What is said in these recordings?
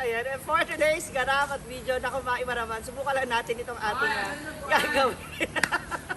Ayan. And for today's ganap at video na kumain maraman, subukan lang natin itong ating gagawin.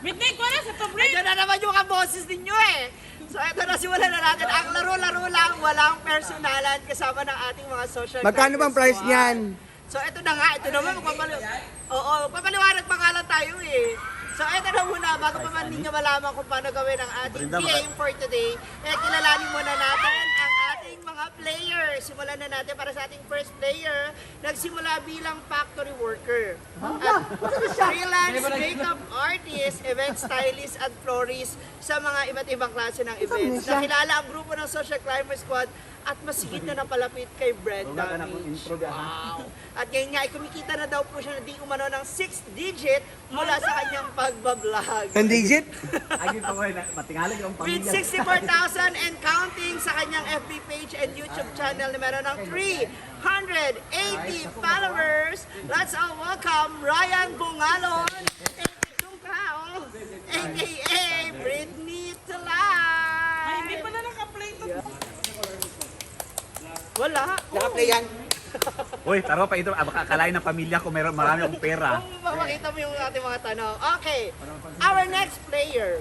Bitay ko na sa tobre. Ayan na naman yung mga boses ninyo eh. So ito na, simulan na natin. Ang laro-laro lang, walang personalan kasama ng ating mga social Magkano bang price squad. niyan? So ito na nga, ito naman magpapaliwanag pa nga lang tayo eh. So ito na muna, bago pa man ninyo malaman kung paano gawin ang ating game for today, kilalanin muna natin ang ating mga players. Simulan na natin para sa ating first player. Nagsimula bilang factory worker. At freelance makeup artist, event stylist at florist sa mga iba't ibang klase ng events. Nakilala ang grupo ng Social Climber Squad at masigit na napalapit kay Brenda Mitch. Wow! At ngayon nga, kumikita na daw po siya na di umano ng 6 digit mula sa kanyang pagbablog. Ang digit? With 64,000 and counting sa kanyang FB page and YouTube channel na meron ng 380 followers. Let's all welcome Ryan Bungalon, aka Britney Talay. Ay, hindi pa na naka-play to. Wala. Naka-play yan. Uy, taro pa ito. Baka akalain ng pamilya ko marami akong pera. Kung makikita mo yung ating mga tanong. Okay, our next player.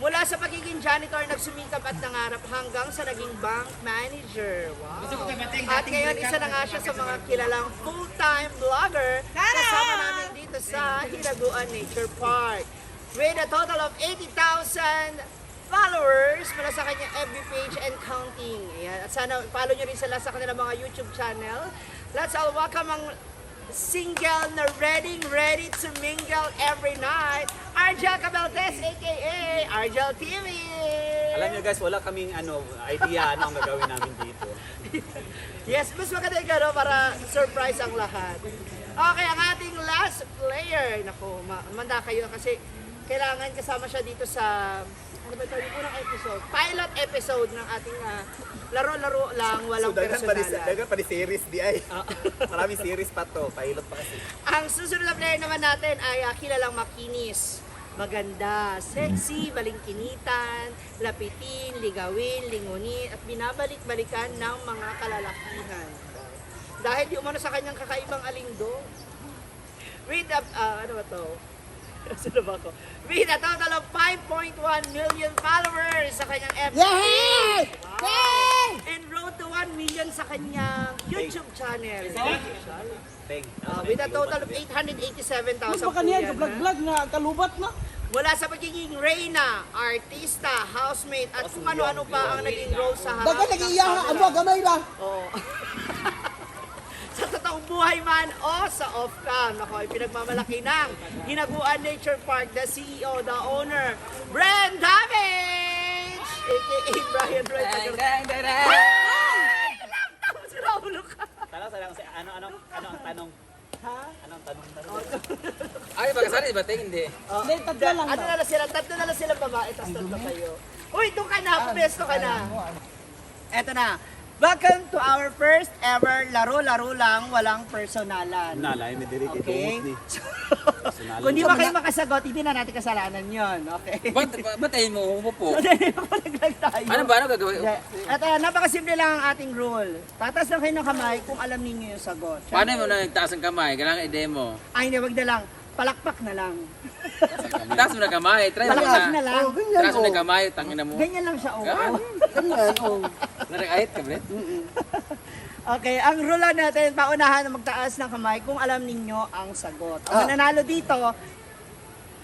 Mula sa pagiging janitor, nagsumikap at nangarap hanggang sa naging bank manager. Wow. At ngayon, isa na nga siya sa mga kilalang full-time vlogger kasama namin dito sa Hinaguan Nature Park. With a total of 80,000 followers mula sa kanyang FB page and counting. Ayan. At sana follow nyo rin sila sa kanilang mga YouTube channel. Let's all welcome ang single na ready to mingle every night, Argel Cabeltes, aka Argel TV! Alam niyo guys, wala kaming idea ang gagawin namin dito. Yes, mas maganda yung gano'n para surprise ang lahat. Okay, ang ating last player. Naku, manda kayo kasi kailangan kasama siya dito sa ano ba ito, yung unang episode, pilot episode ng ating laro-laro lang, walang personalan. Dagan pa ni series di ay. Maraming series pa to, pilot pa kasi. Ang susunod na player naman natin ay kilalang makinis. Maganda, sexy, balingkinitan, lapitin, ligawin, lingunin, at binabalik-balikan ng mga kalalakihan. Dahil di umano sa kanyang kakaibang alingdo. With ano ba to? Sino ba ako? With a total of 5.1 million followers sa kanyang FB. Yay! Wow. Yay! And road to 1 million sa kanyang YouTube channel. Peng. With a total of 887,000 Mas po baka niya, yan, ha? vlog-vlog nga, kalubat na. Mula sa pagiging reyna, artista, housemate, at kung ano-ano pa ang naging role sa harap Daga ng nag-iyaha, camera. gamay ba? Oo. Sa totoong buhay man o sa off-cam, ako ay pinagmamalaki ng Hinaguan Nature Park, the CEO, the owner, Bren Damage! A.K.A. Brian Roy. Sira ulo ka. Salang ano ang tanong? Ha? Anong tanong? Ay, magkasali ba? Hindi. Hindi, tatlo lang Ano daw. na lang sila? Tatlo na lang sila babae, tapos tatlo kayo. Uy, doon ka na, pumesto ka na. Eto na. Welcome to our first ever laro-laro lang, walang personalan. Nalay, may direct ito Okay? di. Kung di ba kayo makasagot, hindi na natin kasalanan yon. Okay? Ba't tayo mo po? Naglag tayo. Ano ba? Ano gagawin? At napakasimple lang ang ating rule. Tatas lang kayo ng kamay kung alam ninyo yung sagot. Paano mo na nagtaas ang kamay? Kailangan i-demo. Ay, hindi, wag na lang. Palakpak na lang. Taas mo na kamay. Try mo Palakpak na na. lang. Oh, ganyan, Taas mo na oh. kamay. Tangin na mo. Ganyan lang siya, oo. Ganyan, oh. Narakahit ka, Brett? Okay, ang rule lang natin, paunahan na magtaas ng kamay kung alam ninyo ang sagot. Ang mananalo dito,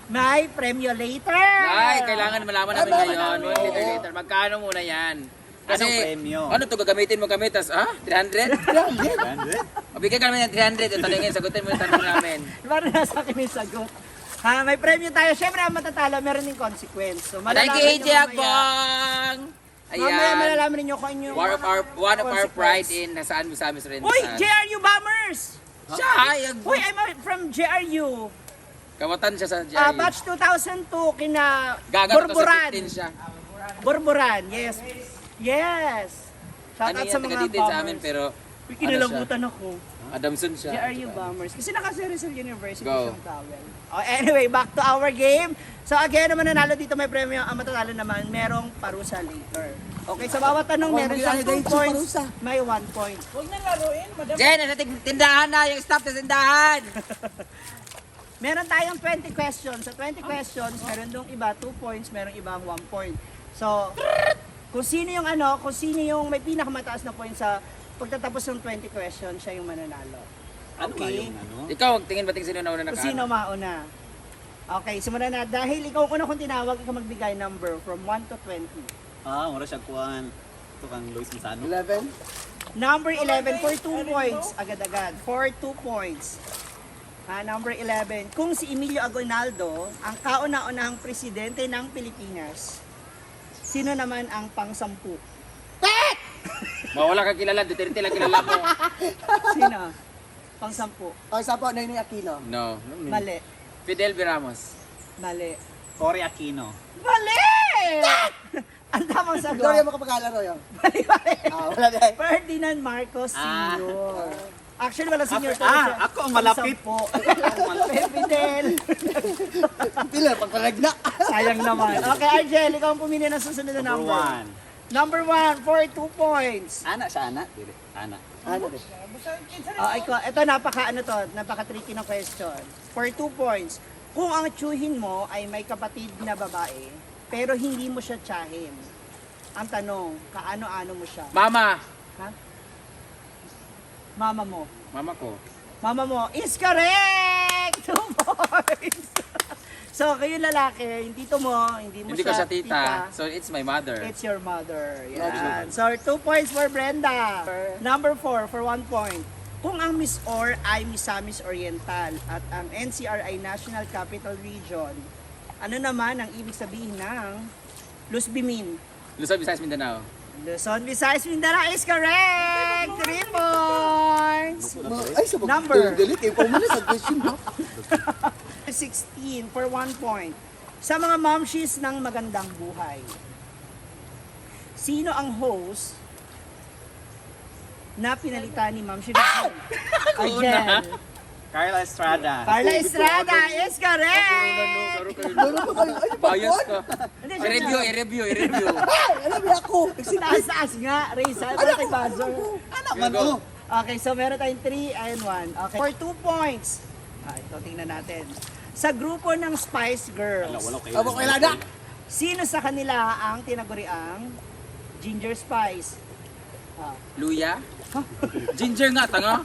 may premyo later. Ay, kailangan malaman namin Ay, ngayon. malaman. 1 liter later. Magkano muna yan? Kasi, Anong premyo? ano to gagamitin mo kami? Tas, 300? Mabigyan ka namin ng 300. Yung tanongin, sagutin mo yung tanong namin. Para nasa akin yung sagot. Ha, may premyo tayo. Siyempre, ang matatalo, meron din consequence. So, Thank you, malalaman AJ nyo mamaya. Akbong! Mamaya Ayan. malalaman ninyo kung ano yung One of our pride consequence. in nasaan mo sa amin sa rin. Uy, JRU Bombers! Siya, yung Uy, I'm from JRU. kawatan siya sa Jerry. Batch 2002, kina Gagat Borboran. 2015 siya. Borboran, yes. Yes. Shout Ano out yan, sa mga taga-detail sa amin bombers. pero Uy, kinalabutan ako. Adamson siya. GRU Bombers. Kasi naka-Rizal University Go. siyang towel. Oh, anyway, back to our game. So again, naman nanalo dito may premyo. Ang matatalo naman, merong parusa later. Okay, sa bawat tanong, meron siyang 2 points. May 1 point. Huwag na laruin, madam. Jen, nasa tindahan na, yung staff sa tindahan. Meron tayong 20 questions. Sa 20 questions, meron dong iba 2 points, meron ibang 1 point. So, kung sino yung may pinakamataas na point sa pagtatapos ng 20 questions, siya yung mananalo. Ano nga Okay. yung ano? Ikaw, tingin bating sino na una Kung sino mauna. Okay, simulan na. Dahil ikaw una kong tinawag, ikaw magbigay number from 1 to 20. Mura siya kuhan. Ito kang Luis Misano. 11. Number 11 for 2 points. Agad-agad. For 2 points. Number 11. Kung si Emilio Aguinaldo, ang kauna-unahang presidente ng Pilipinas, sino naman ang pang-10? Mawala ka kilala, Duterte lang kilala mo. Sino? Pang-10. Ang sapo na ni Aquino. No. Mali. Fidel Ramos. Mali. Cory Aquino. Mali! Ang tamang Gloria sagot. mo kapag-alaro yun. Mali, mali. Wala din. Ferdinand Marcos Sr. Actually, wala senior. Ako ang malapit. Fidel. Hindi lang, pagparagna. Sayang naman. Okay, Argel, ikaw ang pumili ng susunod na Number number. 1. Number 1 for 2 points. Ana siya, ana? Dili. Ana. Ano din? Ito napaka-tricky na question. For 2 points. Kung ang tsuhin mo ay may kapatid na babae, pero hindi mo siya tsahin. Ang tanong, kaano-ano mo siya? Mama. Ha? Mama mo. Mama ko. Mama mo is correct! 2 points! So, kayo lalaki, yung tito mo, hindi mo Hindi ko siya siya tita. So it's my mother. It's your mother. Yan. So, 2 points for Brenda. Number 4 for 1 point. Kung ang Miss Or ay Misamis Oriental at ang NCR ay National Capital Region, ano naman ang ibig sabihin ng Luzbimin? Luzon, Visayas, Mindanao. Luzon, Visayas, Mindanao is correct! 3 points! Ay, sabag. Number. Dali, kayo pa muna sa question, no? 16 for 1 point. Sa mga momshies ng magandang buhay, sino ang host na pinalitan ni Ma'am Shirley? Argel. Carla Estrada. Carla Estrada is correct! Meron pa kayo. Ay, Bias ka. Hindi, I-review. alam mo ako. Taas-taas nga, Reza. Ano kay buzzer? Ano man, oh. Okay, so meron tayong 3 and 1. Okay. For 2 points. Ito, tingnan natin. Sa grupo ng Spice Girls, Wala kayo. Abo, kailan na? sino sa kanila ang tinaguriang Ginger Spice? Luya? Ginger nga, tanga.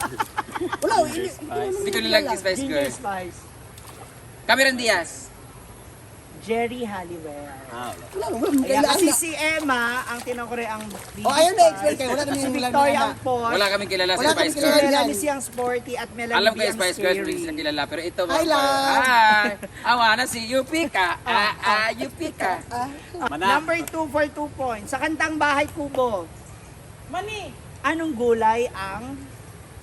Wala, ini. Hindi ko nilang Spice Ginger Girl. Spice. Cameron Diaz. Jerry Halliwell. Wala, wala. Ayan, Kailan kasi na? si Emma ang tinaguriang Oh, ayun na, explain kayo. Wala kami Si yung Victoria ang lang. Porsche. Wala kaming kilala sa Wala Spice kaming Girls. kilala. Melanie siyang sporty at Melanie Alam ko B yung ang Spice Girls, scary. hindi sila kilala. Pero ito, Hi, love. Hi! I wanna see you pika. You pika. Number 2 for 2 points. Sa kantang Bahay Kubo, Mani. anong gulay ang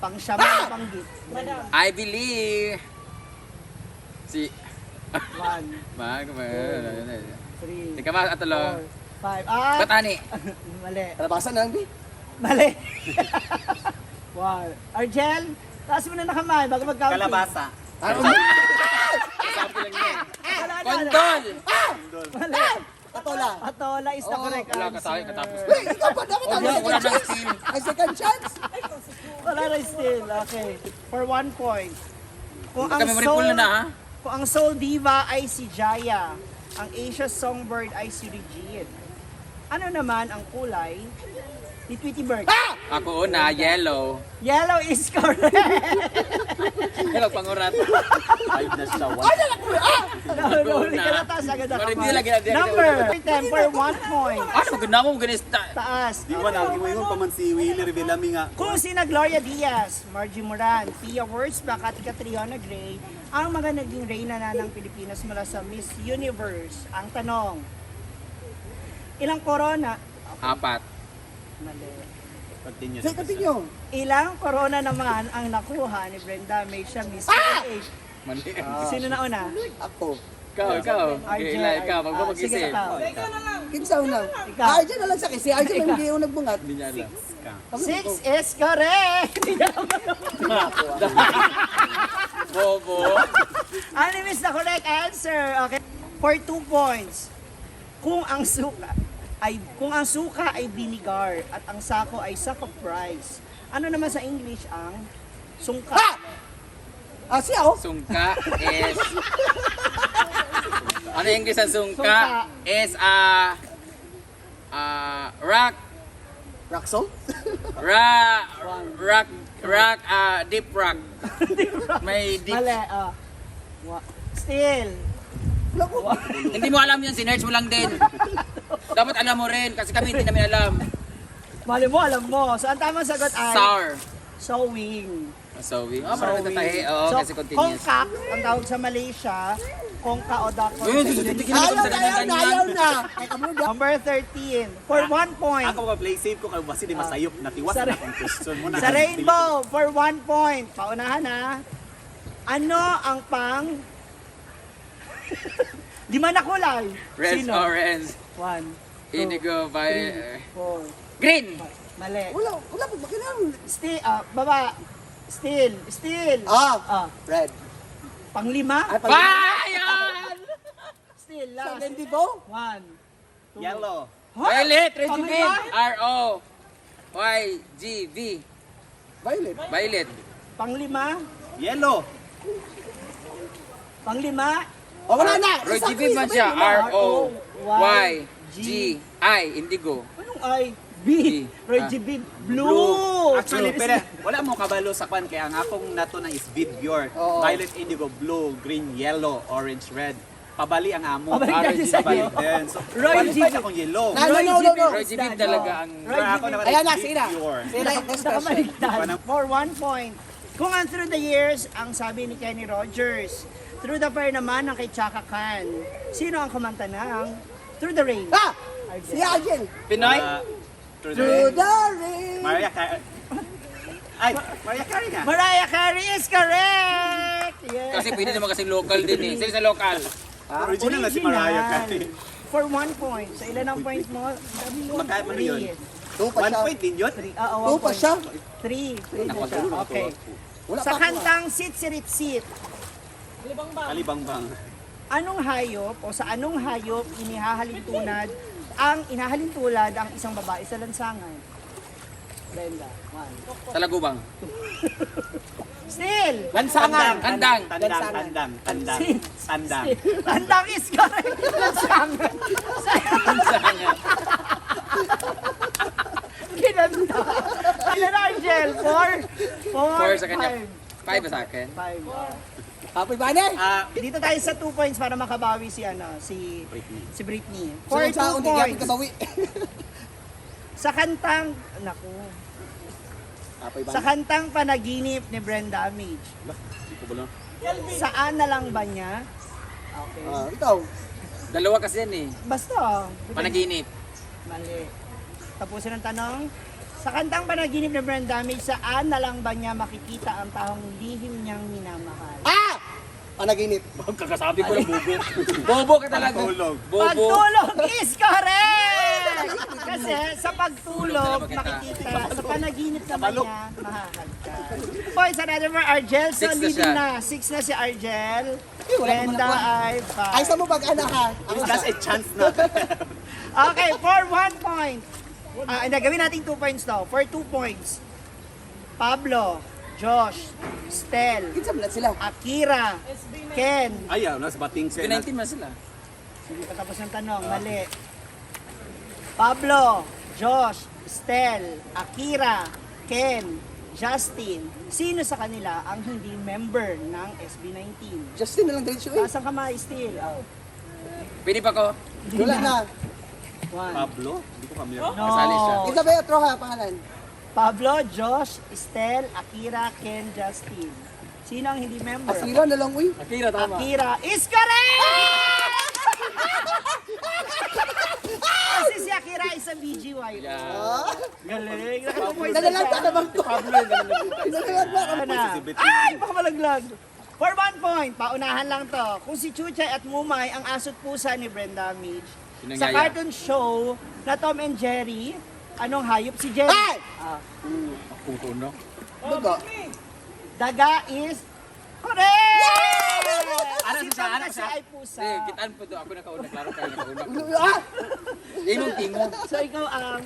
pangsyam na panggit? Madam. I believe. Si... 1, Mag... 3, Ika ma, atalo. 4, 5. Ah! Batani. Mali. Tarabasan na lang, di. Mali. 1. Argel, taas mo na nakamay bago mag-counting. Kalabasa. Sabi lang yan. Wala na. Kontol! Mali. Patola. Atola is the correct Wala ka answer. tayo katapos. Wait, ikaw pa dapat ang Wala second nang chance. steal. Ang second chance. Wala na still. Okay. For 1 point. Kung Kami maripul na ha? Kung ang soul diva ay si Jaya, ang Asia songbird ay si Regine. Ano naman ang kulay ni Tweety Bird? Ako una, yellow. Yellow is correct. Yellow pangurat. 5 na siya. Nahuli ka na taas agad ako. Ma-review lang yan. Number 10 for 1 point. Ano, ganda mo, ganis. Taas. Di ba nagi mo yun pa man si Wheeler Villami nga. Kung sina Gloria Diaz, Margie Moran, Pia Wurzbach at Catriona Gray ang mga naging reyna na ng Pilipinas mula sa Miss Universe. Ang tanong, ilang corona? 4. Mali. Continue. Say, continue. Ilang corona naman ang nakuha ni Brenda May siya Miss PH? Mali. Sino na una? Ako. Ikaw. Argel. Ikaw, Sige, mag-isip. ikaw. Ikaw na lang. Kinsa na. Ikaw. Arjan na lang sa kasi. Arjan na hindi yung nagbungat. Hindi niya alam. 6 is correct! Bobo. Ano is the correct answer? Okay. For 2 points. Kung ang suka ay vinegar at ang sako ay sack of rice. Ano naman sa English ang sungka? Siya oh. Sungka is... Ano yung English ang Sungka. sungka? Is rock, Roxol? deep rock. May deep. Mali. Still. Hindi mo alam yun, sinerch mo lang din. Dapat alam mo rin, kasi kami hindi namin alam. Mali mo, alam mo. So, ang tamang sagot ay Sour. sowing. Sowing. Oh, parang nagtatahi. Oo, So, kasi continuous. kongkak, ang tawag sa Malaysia, kongka o dako. Ayaw na. Ay, kamuda. Number 13. For 1 point. Ako mag-play safe ko kay basi di masayop natiwas Sa- na akong question mo na. Sa rainbow, for 1 point. Paunahan ha. Ano ang pang... Di man na kulay. Red, Sino? orange, 1, indigo, 3, violet. 4. Green! Mali. Wala pa bakinan. Still, baba. Still. Red. Panglima. Ay, Bayan! Still, Sa last. Indigo? 1. Yellow. Violet, red Panglima? green. R-O-Y-G-V. Violet. Violet. Panglima. Yellow. Panglima. Wala na. Roy Isa- G. V man siya. R-O-Y-G-I. Indigo. Anong ay? B. B. Roy Ah. G. B. Blue. Actually, pero wala mo kabalo sa kwan kaya ang akong nato na is Vidbjorn. Oo. Violet, indigo, blue, green, yellow, orange, red. Pabali ang amo. Pabalik din sa'yo. Pabalik din. So, Roy qualified G. akong yellow. No. Roy G. V talaga ang... Roy Pero G. ako B. naman Ayan na, is sila. Vidbjorn. Sila yung next question. Nakamaligtad. For 1 point. Kung ang through the years, ang sabi ni Kenny Rogers, through the fire naman ang kay Chaka Khan. Sino ang kumanta ng Through the Rain? Si Arjan. Pinoy? Through Through the the rain. Mariah Carey. Ay, Mariah Carey nga. Mariah Carey is correct! Yes. Kasi pwede naman kasi local din eh. Sila sa local. Original na si Mariah Carey. For 1 point. So ilan ang points mo? Sabi mo, Magkano yun? 3. 2 pa 1 siya. point din yun. 2 pa siya. 3 na siya. Okay. Wala Sa pa. kantang Sit Sirit Sit, Libang ba? Kalibangbang. anong hayop o sa anong hayop inahalintulad ang isang babae sa lansangan? Brenda, 1. Talagubang. Still! Lansangan. Kandang. Tandang. Tandang. Tandang is correct. Lansangan. Lansangan. Kinanda. Ilan na, Angel? 4? 4 sa kanya. 5 ba sa akin? 5. Happy Banner. Dito tayo sa 2 points para makabawi si Britney. si Britney. For For 2 sa undi gyapon points. kabawi. Sa kantang naku. Happy Sa Banner. kantang Panaginip ni Brenda Amage. Hindi ko ba Saan na lang ba niya? Okay. Ikaw. Dalawa kasi yan eh. Basta. Panaginip. Mali. Tapusin ang tanong. Sa kantang Panaginip ni Brenda Amage, saan na lang ba niya makikita ang taong lihim niyang minamahal? Panaginip. Kakasabi ko lang bubo. Bobo ka talaga. Pagtulog. Bobo. Pagtulog is correct! Kasi sa pagtulog, Tulog talaga kita. makikita, sa panaginip naman niya, mahahag ka. Points another for Argel. So, 6 na leading siya. na. 6 na si Argel. wala Brenda ko ay Ay, 5. sa mo pag-anahan. Ako That's a chance na. Okay, for 1 point. Gawin natin 2 points daw. For 2 points. Pablo, Josh, Stel, Kinsa man sila. Akira, Ken. Ayaw, nasa bating siya. P19 man sila. Hindi pa tapos ng tanong. Mali. Pablo, Josh, Stel, Akira, Ken, Justin. Sino sa kanila ang hindi member ng SB19? Justin na lang din siya. Taas ang kamay, Stel. Oh. Pwede pa ko. Wala na. 1. Pablo? Hindi ko familiar. Kasali siya. No. Kinsa ba yung troha pangalan? Pablo, Josh, Stel, Akira, Ken, Justin. Sino ang hindi member? Asira na lang, uy. Akira, Akira is correct! Kasi si Akira is a BGY. Yeah. Galing. Nakapoy sa Nadalag ka naman ko. Pablo yung ganun nagpunta. Nadalag ba? Ano na? Si Britney. Ay, baka malaglag. For 1 point, paunahan lang to. Kung si Chuchay at Mumay ang asot pusa ni Brenda Midge, Sinong Sa yaya? cartoon show na Tom and Jerry, anong hayop si Jerry? Ay! Ah, Puno. Dugo. daga is correct! Ano Si siya? Tom Ano kasi siya? ay pusa. Eh, kitaan po doon. Ako nakauna. Klaro kayo nakauna. Ah! Inong tingog. So ikaw ang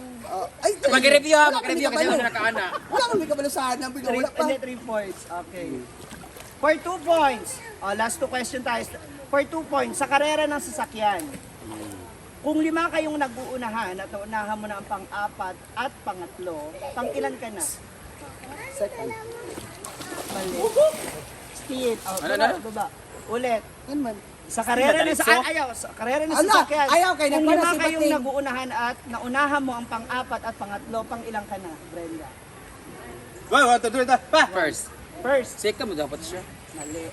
Ay, Mag-review ha. wala Mag-review kami kasi kabalo. ako nakaana. Wala kami kabalo sa hanap. Wala pa. 3 points. Okay. For 2 points. Oh, last 2 question tayo. For 2 points, sa karera ng sasakyan, kung 5 kayong nag-uunahan at naunahan mo na ang pang-apat at pangatlo, pang-ilan ka na? Second. Mali. Steed. Oh, Ano baba, na? baba. Ulit. Ano man? Sa karera ng Diretso? sa karera ng Ala, sasakyan. ayaw kayo, Kung nagpala 5 si kayong Bating. nag-uunahan at naunahan mo ang pang-apat at pangatlo, pang-ilan ka na, Brenda? Wait, wait, wait, wait. Pa! First. First. Second mo dapat siya. Mali.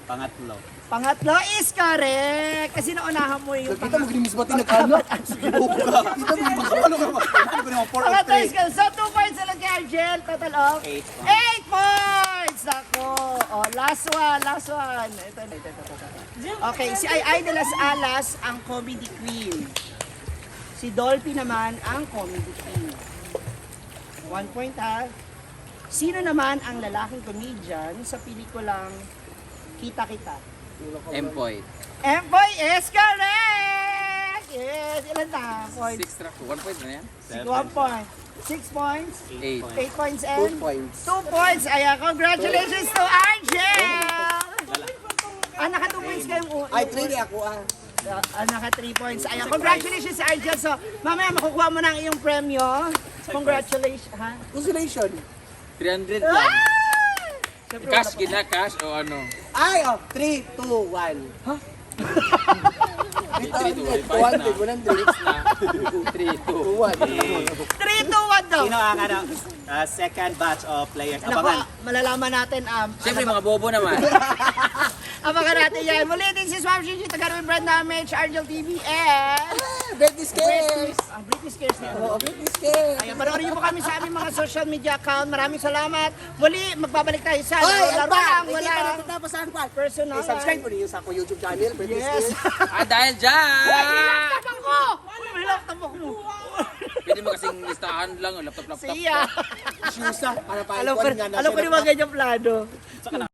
Pangatlo. Pangatlo is correct. Kasi naunahan mo yung Kita mo ginis batin nagkano. Kita mo Ano ka ba? Ano ba naman? 4 or Pangatlo is 3? correct. So 2 points na lang kay Argel. Total of 8 8 points! Ako. Oh, last one, last one. Ito. Okay, si Ay de las Alas ang comedy queen. Si Dolphy naman ang comedy queen. 1 point ha. Sino naman ang lalaking comedian sa pelikulang Kita Kita? Empoy. Emboy is correct! Yes, ilan na? Points. 6 track. 1 point na yan. 1 point. 6 points. 8. 8 points 2 and points. 2 points. Ayan, congratulations to Argel! Naka 2 points kayong Ay, 3 di ako ah. naka 3 points. Ayan, congratulations si Argel. So, mamaya makukuha mo na ang iyong premyo. Congratulations. Ha? Consolation. 300 Ah! lang. Siyempre, Cash, wala pa. gina, cash o ano? Ay, oh, 3, 2, 1. Ha? 3, 2, 200, 100. 3, 2, 2, 1. 3, 2, 1 daw. Sino ang second batch of players? Naku, Abangan. malalaman natin. Siyempre mga bobo naman. Abangan natin yan. Muli din si Swam Shishi, taga-rawin brand namin, sa Argel TV, and Britney Spears. ang Britney Spears na. Oo, Britney Spears. Ayan, panoorin niyo po kami sa aming mga social media account. Maraming salamat. Muli, magbabalik tayo sa Ay, laro ba? lang. Hindi Wala pa natapos ang kwan. personal. Subscribe po niyo sa ako YouTube channel, Britney Yes. Spears. Dahil dyan! Tapang ko! Hilak tapang mo. Pwede mo kasing listahan lang, laptop. Siya. Shoes ah, para pa Alam ko rin mga ganyang plano. Saka na